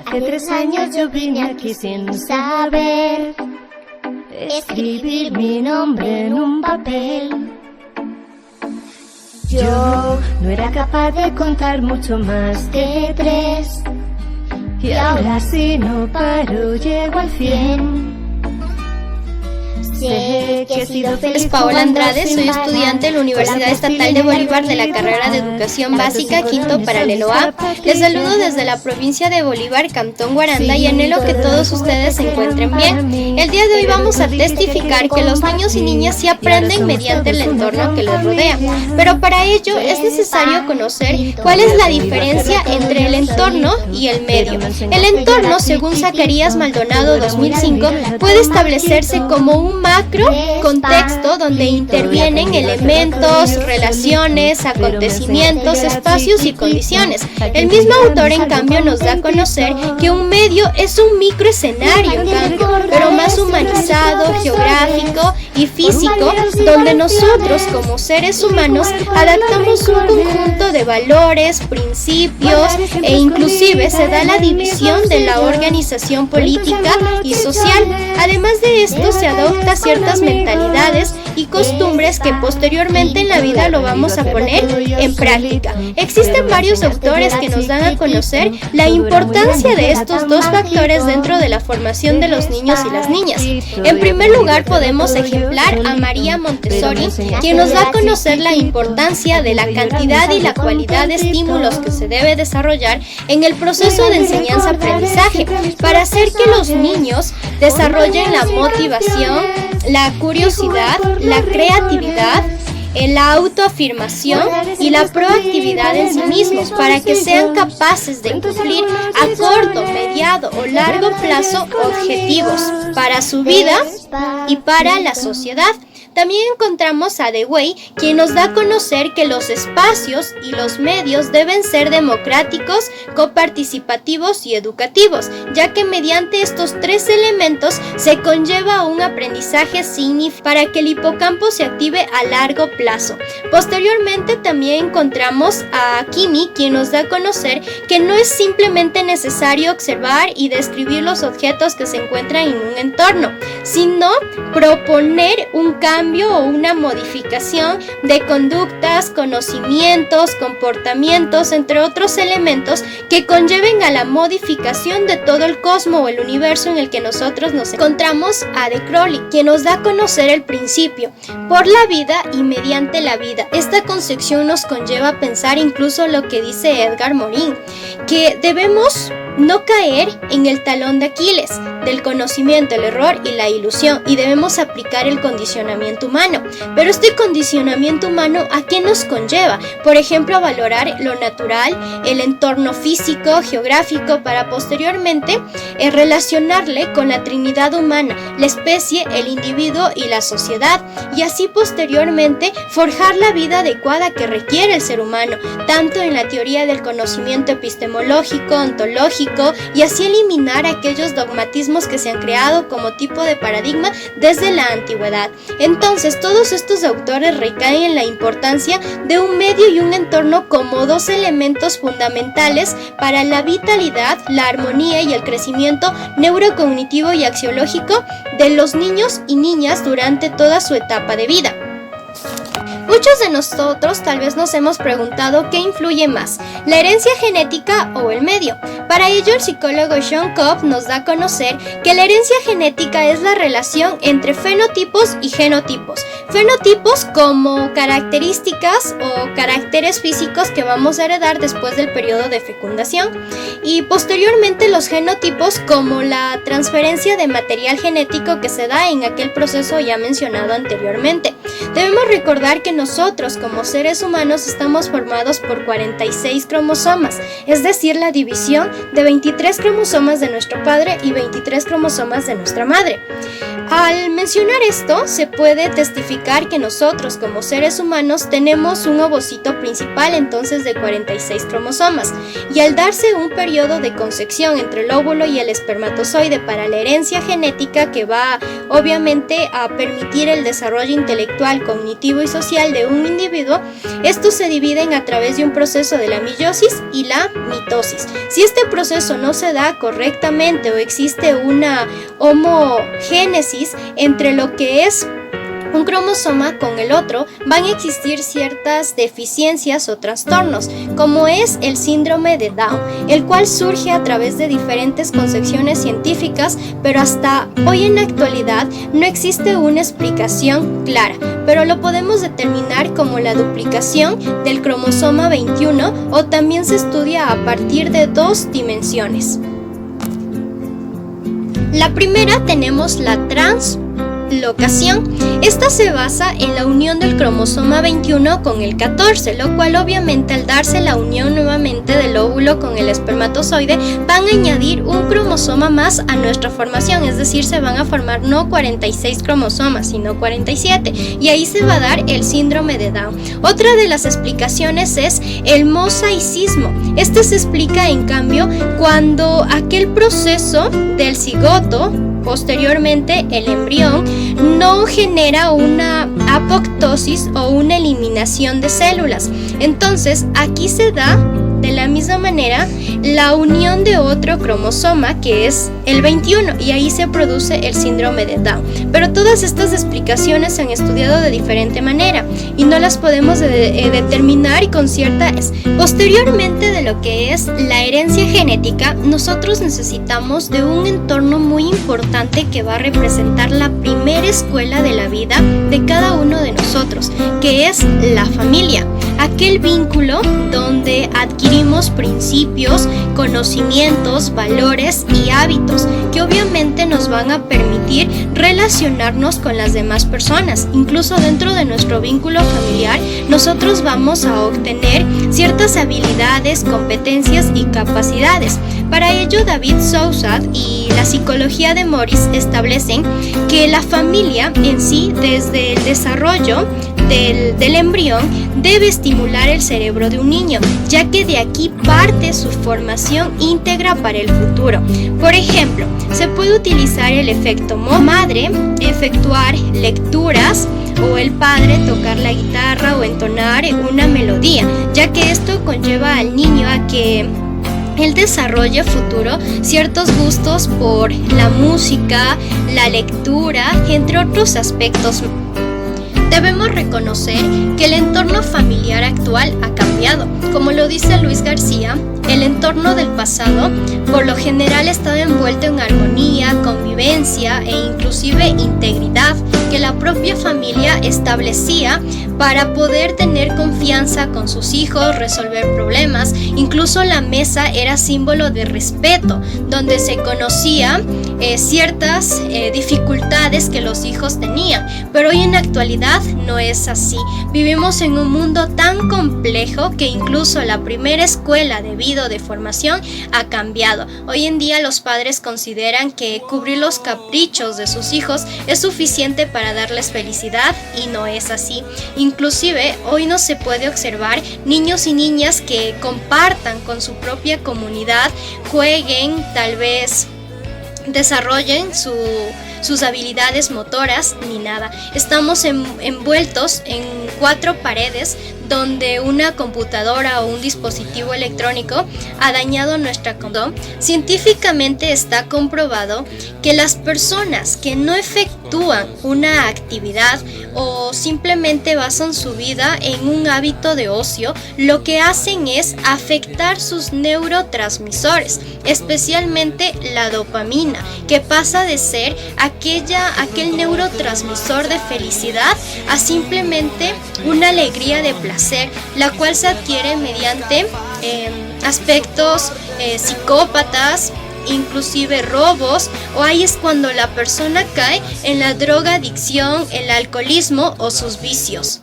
Hace 3 años yo vine aquí sin saber escribir mi nombre en un papel. Yo no era capaz de contar mucho más que 3. Y ahora si no paro llego al 100. Sé que he sido feliz. Es Paola Andrade, soy estudiante en la Universidad Estatal de Bolívar de la carrera de Educación Básica, quinto paralelo A. Les saludo desde la provincia de Bolívar, Cantón Guaranda, y anhelo que todos ustedes se encuentren bien. El día de hoy vamos a testificar que los niños y niñas sí aprenden mediante el entorno que les rodea, pero para ello es necesario conocer cuál es la diferencia entre el entorno y el medio. El entorno, según Zacarías Maldonado 2005, puede establecerse como un macro contexto donde intervienen elementos, relaciones, acontecimientos, espacios y condiciones. El mismo autor, en cambio, nos da a conocer que un medio es un microescenario, en cambio, pero más humanizado, geográfico y físico, donde nosotros como seres humanos adaptamos un conjunto de valores, principios e inclusive se da la división de la organización política y social. Además de esto, se adopta ciertas mentalidades y costumbres que posteriormente en la vida lo vamos a poner en práctica. Existen varios autores que nos dan a conocer la importancia de estos dos factores dentro de la formación de los niños y las niñas. En primer lugar, podemos ejemplar a María Montessori, quien nos da a conocer la importancia de la cantidad y la cualidad de estímulos que se debe desarrollar en el proceso de enseñanza-aprendizaje para hacer que los niños desarrollen la motivación, la curiosidad, la creatividad, la autoafirmación y la proactividad en sí mismos para que sean capaces de cumplir a corto, mediano o largo plazo objetivos para su vida y para la sociedad. También encontramos a Dewey, quien nos da a conocer que los espacios y los medios deben ser democráticos, coparticipativos y educativos, ya que mediante estos 3 elementos se conlleva un aprendizaje para que el hipocampo se active a largo plazo. Posteriormente también encontramos a Kimi, quien nos da a conocer que no es simplemente necesario observar y describir los objetos que se encuentran en un entorno, sino proponer un cambio o una modificación de conductas, conocimientos, comportamientos, entre otros elementos que conlleven a la modificación de todo el cosmos o el universo en el que nosotros nos encontramos. A de Crowley, quien nos da a conocer el principio por la vida y mediante la vida. Esta concepción nos conlleva a pensar incluso lo que dice Edgar Morin, que debemos no caer en el talón de Aquiles del conocimiento, el error y la ilusión, y debemos aplicar el condicionamiento humano. Pero este condicionamiento humano, ¿a qué nos conlleva? Por ejemplo, a valorar lo natural, el entorno físico, geográfico, para posteriormente relacionarle con la trinidad humana, la especie, el individuo y la sociedad, y así posteriormente forjar la vida adecuada que requiere el ser humano, tanto en la teoría del conocimiento epistemológico, ontológico, y así eliminar aquellos dogmatismos que se han creado como tipo de paradigma desde la antigüedad. Entonces, todos estos autores recaen en la importancia de un medio y un entorno como 2 elementos fundamentales para la vitalidad, la armonía y el crecimiento neurocognitivo y axiológico de los niños y niñas durante toda su etapa de vida. Muchos de nosotros tal vez nos hemos preguntado qué influye más, la herencia genética o el medio. Para ello, el psicólogo John Cobb nos da a conocer que la herencia genética es la relación entre fenotipos y genotipos. Fenotipos como características o caracteres físicos que vamos a heredar después del periodo de fecundación, y posteriormente los genotipos como la transferencia de material genético que se da en aquel proceso ya mencionado anteriormente. Debemos recordar que nosotros como seres humanos estamos formados por 46 cromosomas, es decir, la división de 23 cromosomas de nuestro padre y 23 cromosomas de nuestra madre. Al mencionar esto, se puede testificar que nosotros como seres humanos tenemos un ovocito principal entonces de 46 cromosomas, y al darse un periodo de concepción entre el óvulo y el espermatozoide para la herencia genética que va obviamente a permitir el desarrollo intelectual, cognitivo y social de un individuo, estos se dividen a través de un proceso de la meiosis y la mitosis. Si este proceso no se da correctamente o existe una homogénesis entre lo que es un cromosoma con el otro, van a existir ciertas deficiencias o trastornos, como es el síndrome de Down, el cual surge a través de diferentes concepciones científicas, pero hasta hoy en la actualidad no existe una explicación clara, pero lo podemos determinar como la duplicación del cromosoma 21, o también se estudia a partir de 2 dimensiones. La primera tenemos la translocación. Esta se basa en la unión del cromosoma 21 con el 14, lo cual obviamente al darse la unión nuevamente del óvulo con el espermatozoide van a añadir un cromosoma más a nuestra formación, es decir, se van a formar no 46 cromosomas, sino 47, y ahí se va a dar el síndrome de Down. Otra de las explicaciones es el mosaicismo. Este se explica en cambio cuando aquel proceso del cigoto, posteriormente el embrión, no genera una apoptosis o una eliminación de células. Entonces aquí se da de la misma manera la unión de otro cromosoma que es el 21, y ahí se produce el síndrome de Down. Pero todas estas explicaciones se han estudiado de diferente manera y no las podemos determinar con cierta. Posteriormente de lo que es la herencia genética, nosotros necesitamos de un entorno muy importante que va a representar la primera escuela de la vida de cada uno de nosotros, que es la familia. Aquel vínculo donde adquirimos principios, conocimientos, valores y hábitos que obviamente nos van a permitir relacionarnos con las demás personas. Incluso dentro de nuestro vínculo familiar, nosotros vamos a obtener ciertas habilidades, competencias y capacidades. Para ello, David Sousa y la psicología de Morris establecen que la familia en sí, desde el desarrollo del embrión, debe estimular el cerebro de un niño, ya que de aquí parte su formación íntegra para el futuro. Por ejemplo, se puede utilizar el efecto madre, efectuar lecturas, o el padre tocar la guitarra o entonar una melodía, ya que esto conlleva al niño a que él desarrolle futuro ciertos gustos por la música, la lectura, entre otros aspectos. Debemos reconocer que el entorno familiar actual ha cambiado. Como lo dice Luis García, el entorno del pasado por lo general estaba envuelto en armonía, convivencia e inclusive integridad que la propia familia establecía para poder tener confianza con sus hijos, resolver problemas. Incluso la mesa era símbolo de respeto, donde se conocía ciertas dificultades que los hijos tenían. Pero hoy en la actualidad no es así. Vivimos en un mundo tan complejo que incluso la primera escuela de vida o de formación ha cambiado. Hoy en día los padres consideran que cubrir los caprichos de sus hijos es suficiente para darles felicidad, y no es así. Inclusive hoy no se puede observar niños y niñas que compartan con su propia comunidad, jueguen, tal vez desarrollen sus habilidades motoras, ni nada. Estamos envueltos en 4 paredes donde una computadora o un dispositivo electrónico ha dañado nuestra conducta. Científicamente está comprobado que las personas que no efectúan una actividad o simplemente basan su vida en un hábito de ocio, lo que hacen es afectar sus neurotransmisores, especialmente la dopamina, que pasa de ser aquel neurotransmisor de felicidad a simplemente una alegría de placer, la cual se adquiere mediante aspectos psicópatas, inclusive robos, o ahí es cuando la persona cae en la drogadicción, el alcoholismo o sus vicios.